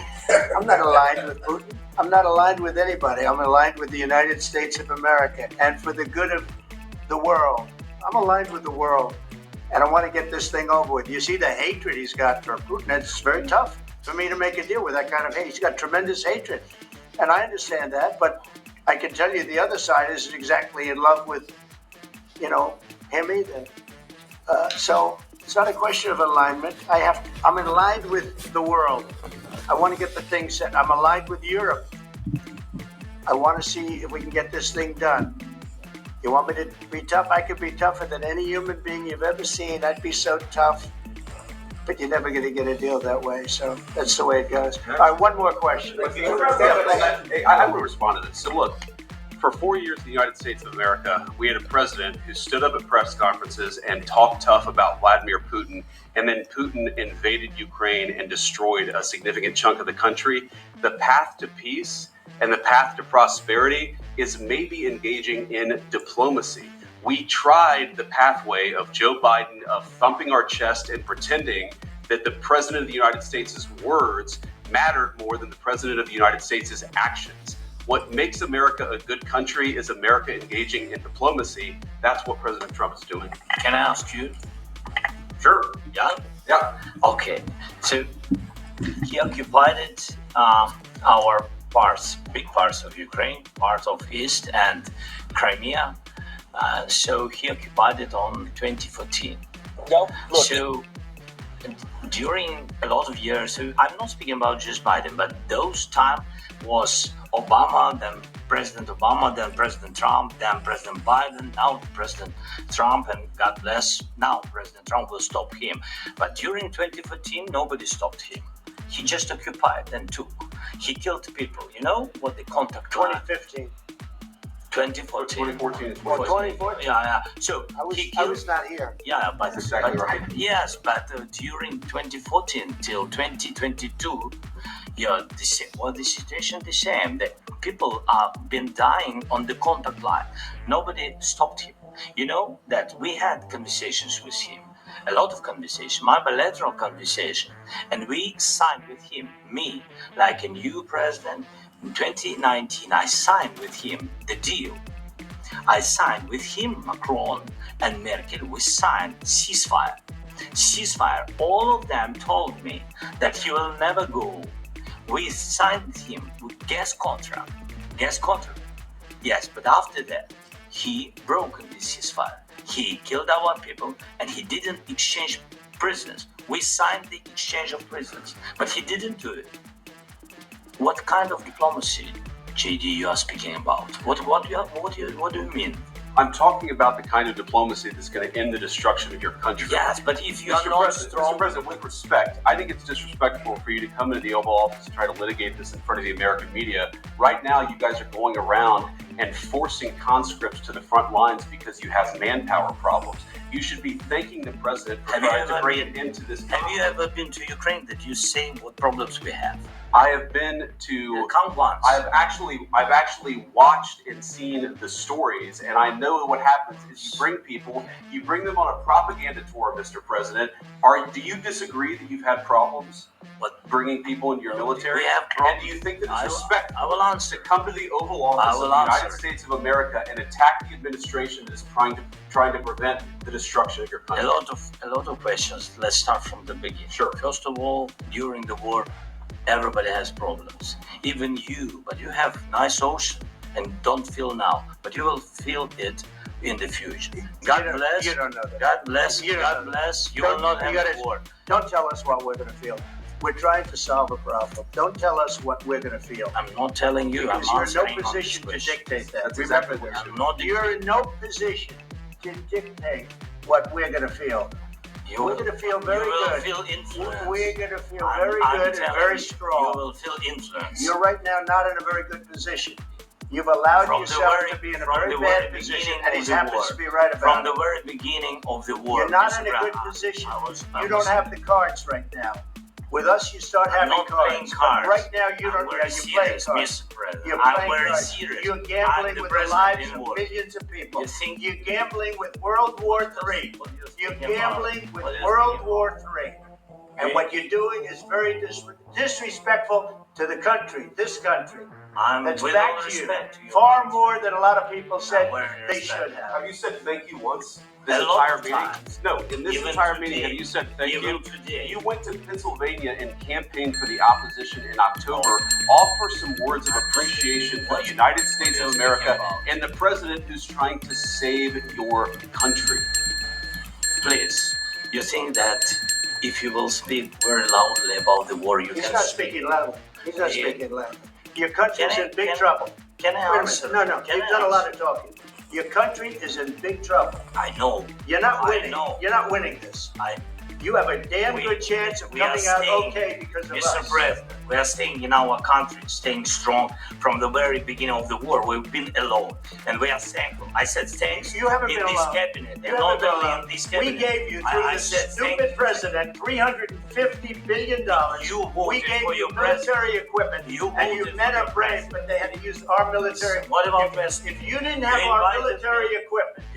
I'm not aligned with Putin. I'm not aligned with anybody. I'm aligned with the United States of America and for the good of the world. I'm aligned with the world, and I want to get this thing over with. You see the hatred he's got for Putin. It's very tough for me to make a deal with that kind of hate. He's got tremendous hatred, and I understand that, but I can tell you the other side isn't exactly in love with, him either. So it's not a question of alignment. I'm aligned with the world. I want to get the thing set. I'm aligned with Europe. I want to see if we can get this thing done. You want me to be tough? I could be tougher than any human being you've ever seen. I'd be so tough. But you're never going to get a deal that way. So that's the way it goes. All right, one more question. I want to respond to this. So look, for 4 years in the United States of America, we had a president who stood up at press conferences and talked tough about Vladimir Putin, and then Putin invaded Ukraine and destroyed a significant chunk of the country. The path to peace and the path to prosperity is maybe engaging in diplomacy. We tried the pathway of Joe Biden of thumping our chest and pretending that the president of the United States' words mattered more than the president of the United States' actions. What makes America a good country is America engaging in diplomacy. That's what President Trump is doing. Can I ask you? Sure. Yeah? Yeah. Okay. So he occupied our big parts of Ukraine, part of East and Crimea. So he occupied it on 2014. No, look. So during a lot of years, so I'm not speaking about just Biden, but those time was Obama, then President Obama, then President Trump, then President Biden, now President Trump, and God bless, now President Trump will stop him. But during 2014, nobody stopped him. He just occupied and took. He killed people. You know what the contact 2015. 2014. 2014 is 2014. Yeah. So I was not here. Yeah, but That's exactly right. Yes, but during 2014 till 2022, the situation the same. The people are been dying on the contact line. Nobody stopped him. You know that we had conversations with him, a lot of conversation, my bilateral conversation, and we signed with him, me, like a new president. In 2019, I signed with him the deal. I signed with him, Macron and Merkel. We signed ceasefire. Ceasefire. All of them told me that he will never go. We signed with him with gas contract. Yes, but after that, he broke the ceasefire. He killed our people and he didn't exchange prisoners. We signed the exchange of prisoners, but he didn't do it. What kind of diplomacy, JD, you are speaking about? What do you mean? I'm talking about the kind of diplomacy that's going to end the destruction of your country. Yes, but if you are not strong... Mr. President, with respect, I think it's disrespectful for you to come into the Oval Office and try to litigate this in front of the American media. Right now, you guys are going around and forcing conscripts to the front lines because you have manpower problems. You should be thanking the president for trying to bring it into this. Have you ever been to Ukraine that you see what problems we have? I have been to. Come once. I've actually watched and seen the stories, and I know what happens is you bring them on a propaganda tour, Mr. President. Do you disagree that you've had problems with bringing people into your military? We have problems. And do you think that it's respectful I will answer. to come to the Oval Office of the United States of America and attack the administration that is trying to prevent the destruction of your country? A lot of questions. Let's start from the beginning. Sure. First of all, during the war, everybody has problems. Even you, but you have nice ocean and don't feel now, but you will feel it in the future. God bless. You don't know that. God bless. God bless. You will not have a war. Don't tell us what we're going to feel. We're trying to solve a problem. Don't tell us what we're going to feel. I'm not telling you. Because I'm you're in answering no position to dictate that. That's exactly what You're in no position to dictate what we're going to feel. We're going to feel very good. You will feel influence. We're going to feel very good and very strong. You will feel influence. You're right now not in a very good position. You've allowed yourself to be in a very bad position, and he happens to be right about From it. the very beginning of the war. You're not in a good position. You don't have the cards right now. With us, you start having cards. But right now, you don't. You're playing cards. You're playing cards. You're gambling with the lives of millions of people. You're gambling with World War III. You're gambling with World War III. And what you're doing is very disrespectful to the country, this country. That's back to you. Far more than a lot of people said they should have. Have you said thank you once? This entire meeting? No, in this entire meeting, have you said thank you? You went to Pennsylvania and campaigned for the opposition in October. Offer some words of appreciation for the United States of America and the president who's trying to save your country. Please, you think that if you will speak very loudly about the war, you He's can not speaking loudly. He's not speaking loudly. Your country's in big trouble. Can I Wait a answer? minute. No, you've done a lot of talking. Your country is in big trouble. I know. You're not winning. I know. You're not winning this. You have a damn good chance of coming out okay because of us. Mr. President, we are staying in our country, staying strong from the very beginning of the war. We've been alone, and we are thankful. I said thanks You haven't in been this alone. cabinet, You and not haven't been only alone. in this cabinet. We gave you, through this stupid president, $350 billion. We gave for you your military equipment, and you men are brave, but they had to use our military. What about If you didn't have our military equipment,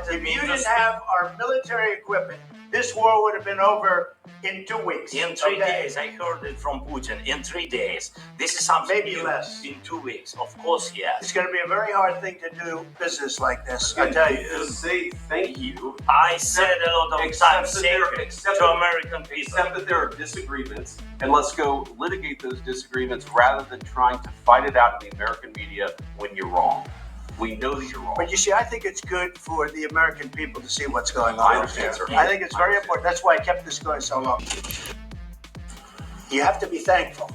if you didn't have our military equipment, this war would have been over in 2 weeks. In 3 days, I heard it from Putin. In 3 days, this is something Maybe new. less. In 2 weeks, of course, yes. It's going to be a very hard thing to do business like this. I tell you. Say thank you. I said a lot of times to American people. Except that there are disagreements, and let's go litigate those disagreements rather than trying to fight it out in the American media when you're wrong. We know you're wrong. But you see, I think it's good for the American people to see what's going on. I understand, sir. I think it's very important. That's why I kept this going so long. You have to be thankful.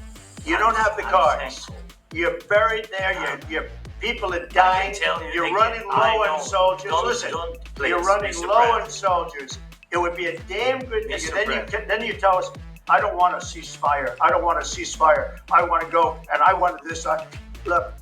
You don't have the cards. You're buried there. Your people are dying. You're running low on soldiers. Listen, you're running low on soldiers. It would be a damn good thing. Then you tell us, I don't want a ceasefire. I don't want a ceasefire. I want to go and I want this. Look,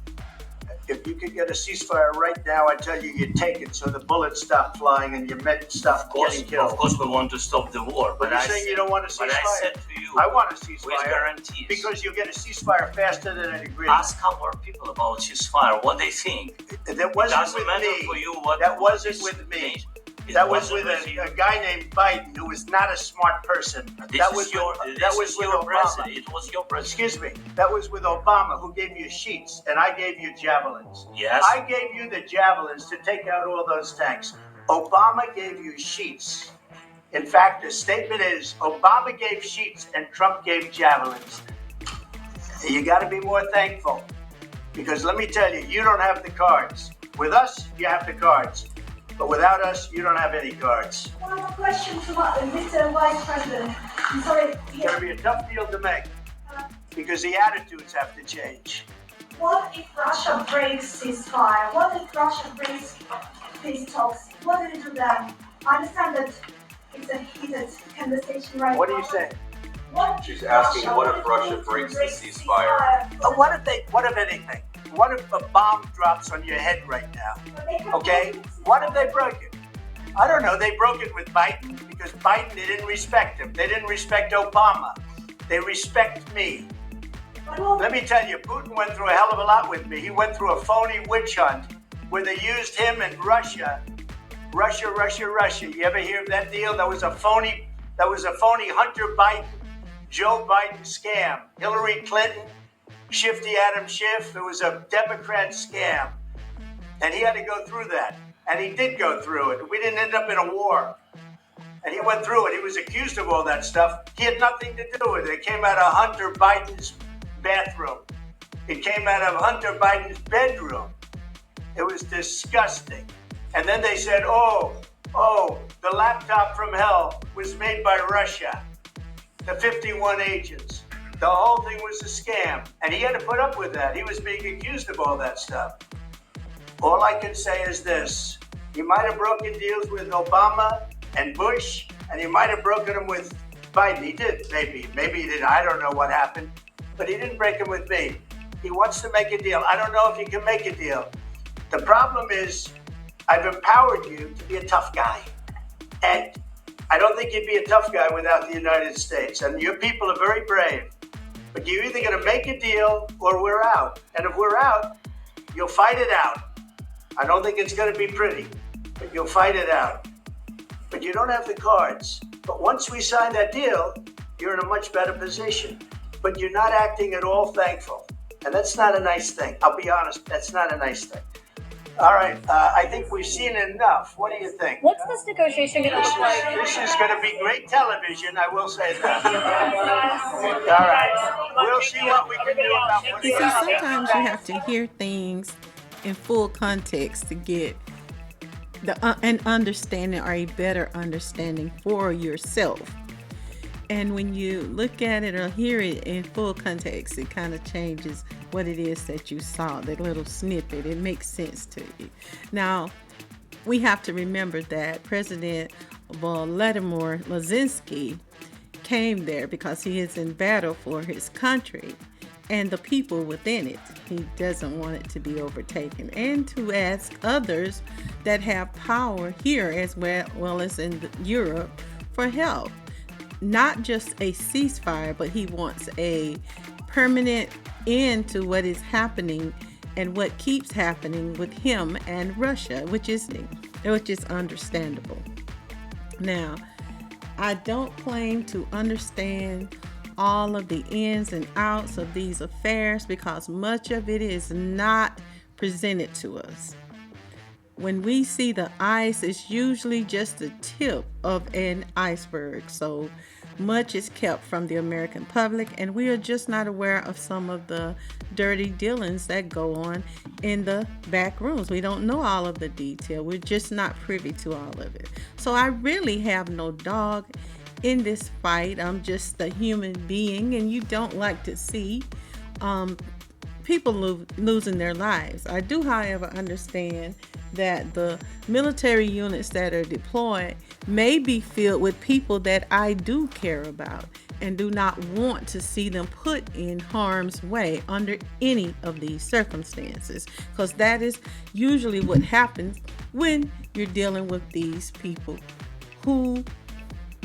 if you could get a ceasefire right now, I tell you, you'd take it so the bullets stop flying and your men stop getting killed. Of course, we want to stop the war. But you're saying you don't want a ceasefire. But I said to you, I want a ceasefire. with guarantees. Because you'll get a ceasefire faster than an agreement. Ask our people about ceasefire, what they think. That wasn't with me. For you what that wasn't with me. That was with a guy named Biden, who was not a smart person. That was with Obama. It was your president. Excuse me. That was with Obama, who gave you sheets, and I gave you javelins. Yes. I gave you the javelins to take out all those tanks. Obama gave you sheets. In fact, the statement is Obama gave sheets and Trump gave javelins. You got to be more thankful, because let me tell you, you don't have the cards. With us, you have the cards. But without us, you don't have any cards. One more question to Mr. Vice President. I'm sorry. It's going to be a tough deal to make, because the attitudes have to change. What if Russia breaks ceasefire? What if Russia breaks peace talks? What do you do then? I understand that it's a heated conversation right now. What are you saying? She's asking, what if Russia breaks the ceasefire? What if anything? What if a bomb drops on your head right now? Okay? What if they broke it? I don't know. They broke it with Biden, because Biden, they didn't respect him. They didn't respect Obama. They respect me. Let me tell you, Putin went through a hell of a lot with me. He went through a phony witch hunt where they used him and Russia. Russia. You ever hear of that deal? That was a phony Hunter Biden, Joe Biden scam. Hillary Clinton, Shifty Adam Schiff. It was a Democrat scam. And he had to go through that. And he did go through it. We didn't end up in a war. And he went through it. He was accused of all that stuff. He had nothing to do with it. It came out of Hunter Biden's bathroom. It came out of Hunter Biden's bedroom. It was disgusting. And then they said, oh, the laptop from hell was made by Russia. The 51 agents. The whole thing was a scam. And he had to put up with that. He was being accused of all that stuff. All I can say is this. He might have broken deals with Obama and Bush, and he might have broken them with Biden. He did, maybe. Maybe he did. I don't know what happened. But he didn't break them with me. He wants to make a deal. I don't know if he can make a deal. The problem is, I've empowered you to be a tough guy. And I don't think you'd be a tough guy without the United States. And your people are very brave. But you're either going to make a deal or we're out. And if we're out, you'll fight it out. I don't think it's going to be pretty, but you'll fight it out. But you don't have the cards. But once we sign that deal, you're in a much better position. But you're not acting at all thankful. And that's not a nice thing. I'll be honest, that's not a nice thing. All right, I think we've seen enough. What do you think? What's this negotiation going to look like? This is going to be great television, I will say that. All right, we'll see what we can do about what You see, sometimes you have to hear things in full context to get an understanding or a better understanding for yourself. And when you look at it or hear it in full context, it kind of changes what it is that you saw, that little snippet. It makes sense to you. Now, we have to remember that President Volodymyr Zelensky came there because he is in battle for his country and the people within it. He doesn't want it to be overtaken, and to ask others that have power here as well as in Europe for help. Not just a ceasefire, but he wants a permanent end to what is happening and what keeps happening with him and Russia, which is understandable. Now, I don't claim to understand all of the ins and outs of these affairs because much of it is not presented to us. When we see the ice, it's usually just the tip of an iceberg. So Much is kept from the American public, and we are just not aware of some of the dirty dealings that go on in the back rooms. We don't know all of the detail. We're just not privy to all of it. So I really have no dog in this fight. I'm just a human being, and you don't like to see people losing their lives. I do, however, understand that the military units that are deployed may be filled with people that I do care about and do not want to see them put in harm's way under any of these circumstances, because that is usually what happens when you're dealing with these people who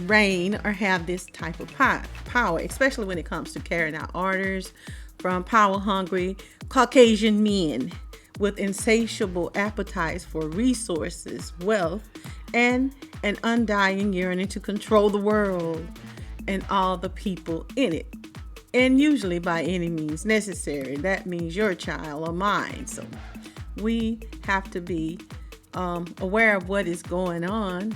reign or have this type of power, especially when it comes to carrying out orders from power-hungry Caucasian men with insatiable appetites for resources, wealth, and an undying yearning to control the world and all the people in it, and usually by any means necessary. That means your child or mine. So we have to be aware of what is going on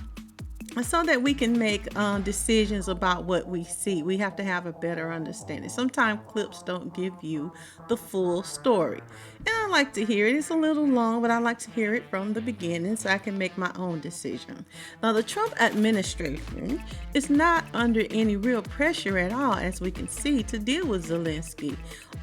so that we can make decisions about what we see. We have to have a better understanding. Sometimes clips don't give you the full story, and I like to hear it. It's a little long, but I like to hear it from the beginning so I can make my own decision. Now, the Trump administration is not under any real pressure at all, as we can see, to deal with Zelensky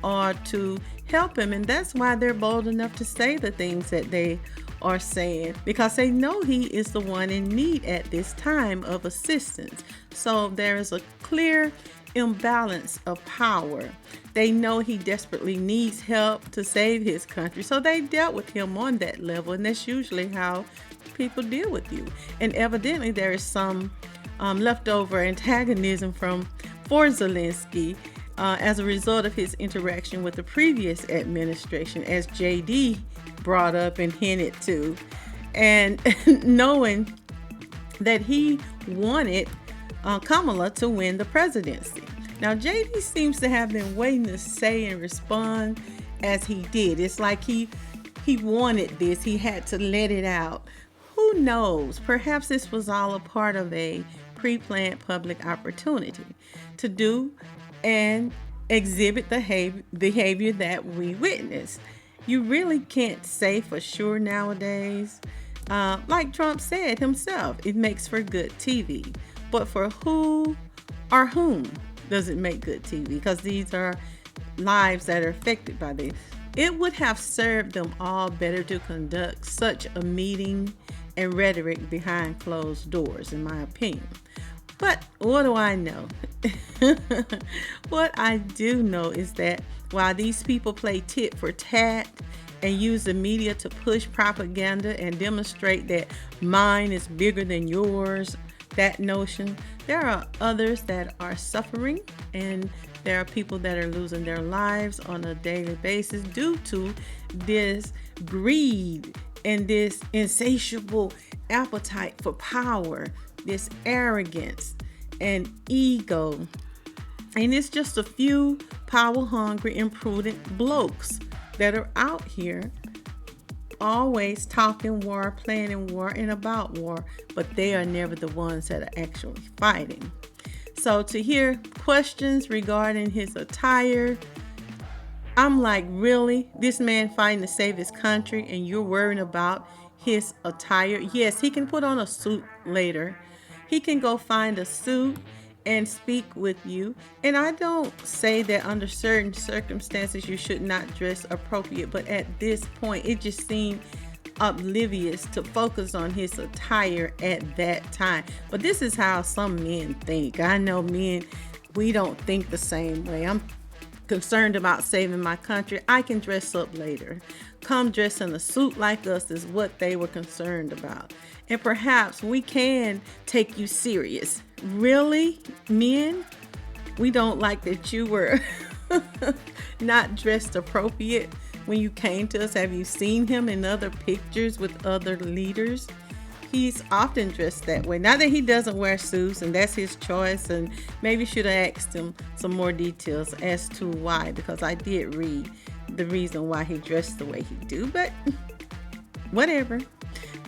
or to help him, and that's why they're bold enough to say the things that they are saying, because they know he is the one in need at this time of assistance. So there is a clear imbalance of power. They know he desperately needs help to save his country, so they dealt with him on that level, and that's usually how people deal with you. And evidently there is some leftover antagonism for Zelensky as a result of his interaction with the previous administration, as JD brought up and hinted to, and knowing that he wanted Kamala to win the presidency. Now, JD seems to have been waiting to say and respond as he did. It's like he wanted this. He had to let it out. Who knows? Perhaps this was all a part of a pre-planned public opportunity to do and exhibit the behavior that we witnessed. You really can't say for sure nowadays. Like Trump said himself, it makes for good TV. But for who or whom does it make good TV? Because these are lives that are affected by this. It would have served them all better to conduct such a meeting and rhetoric behind closed doors, in my opinion. But what do I know? What I do know is that while these people play tit for tat and use the media to push propaganda and demonstrate that mine is bigger than yours, that notion, there are others that are suffering, and there are people that are losing their lives on a daily basis due to this greed and this insatiable appetite for power, this arrogance and ego. And it's just a few power-hungry, imprudent blokes that are out here always talking war, planning war, and about war, but they are never the ones that are actually fighting. So to hear questions regarding his attire, I'm like, really? This man fighting to save his country and you're worrying about his attire? Yes, he can put on a suit later. He can go find a suit and speak with you. And I don't say that under certain circumstances you should not dress appropriate, but at this point it just seemed oblivious to focus on his attire at that time. But this is how some men think. I know men, we don't think the same way. I'm concerned about saving my country. I can dress up later. Come dress in a suit like us is what they were concerned about. And perhaps we can take you serious. Really, men? We don't like that you were not dressed appropriate when you came to us. Have you seen him in other pictures with other leaders? He's often dressed that way. Not that he doesn't wear suits, and that's his choice, and maybe should have asked him some more details as to why, because I did read the reason why he dressed the way he do, but whatever.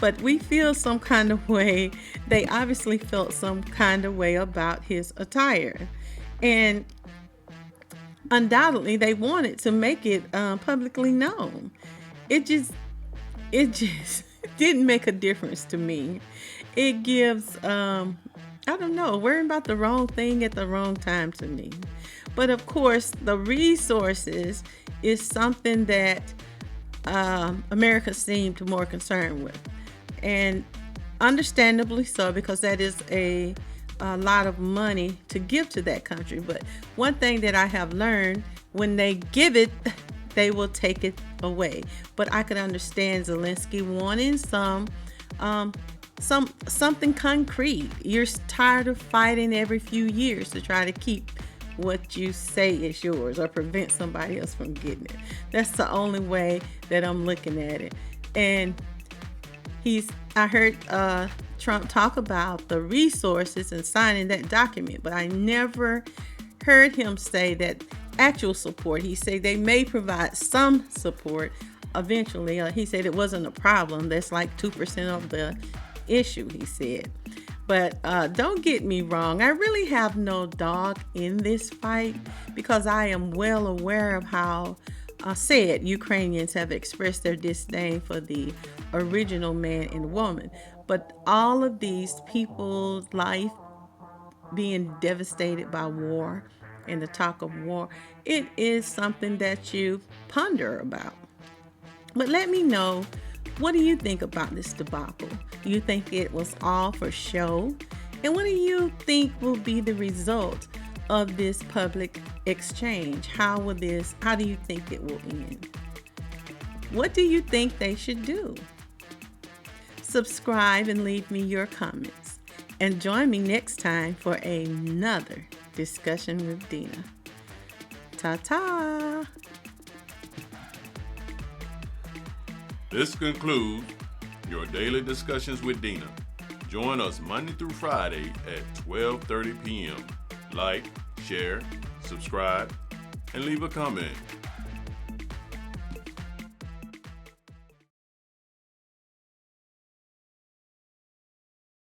But we feel some kind of way. They obviously felt some kind of way about his attire. And undoubtedly, they wanted to make it publicly known. It just didn't make a difference to me. It gives, I don't know, worrying about the wrong thing at the wrong time to me. But of course, the resources is something that America seemed more concerned with. And understandably so, because that is a lot of money to give to that country. But one thing that I have learned, when they give it, they will take it away. But I could understand Zelensky wanting something concrete. You're tired of fighting every few years to try to keep what you say is yours or prevent somebody else from getting it. That's the only way that I'm looking at it. And I heard Trump talk about the resources and signing that document, but I never heard him say that actual support. He said they may provide some support eventually. He said it wasn't a problem. That's like 2% of the issue, he said. But don't get me wrong, I really have no dog in this fight because I am well aware of how sad Ukrainians have expressed their disdain for the original man and woman. But all of these people's life being devastated by war and the talk of war, it is something that you ponder about. But let me know, what do you think about this debacle? Do you think it was all for show? And what do you think will be the result of this public exchange? How do you think it will end? What do you think they should do? Subscribe and leave me your comments. And join me next time for another discussion with Dena. Ta-ta! This concludes your daily discussions with Dena. Join us Monday through Friday at 12:30 p.m. Like, share, subscribe, and leave a comment.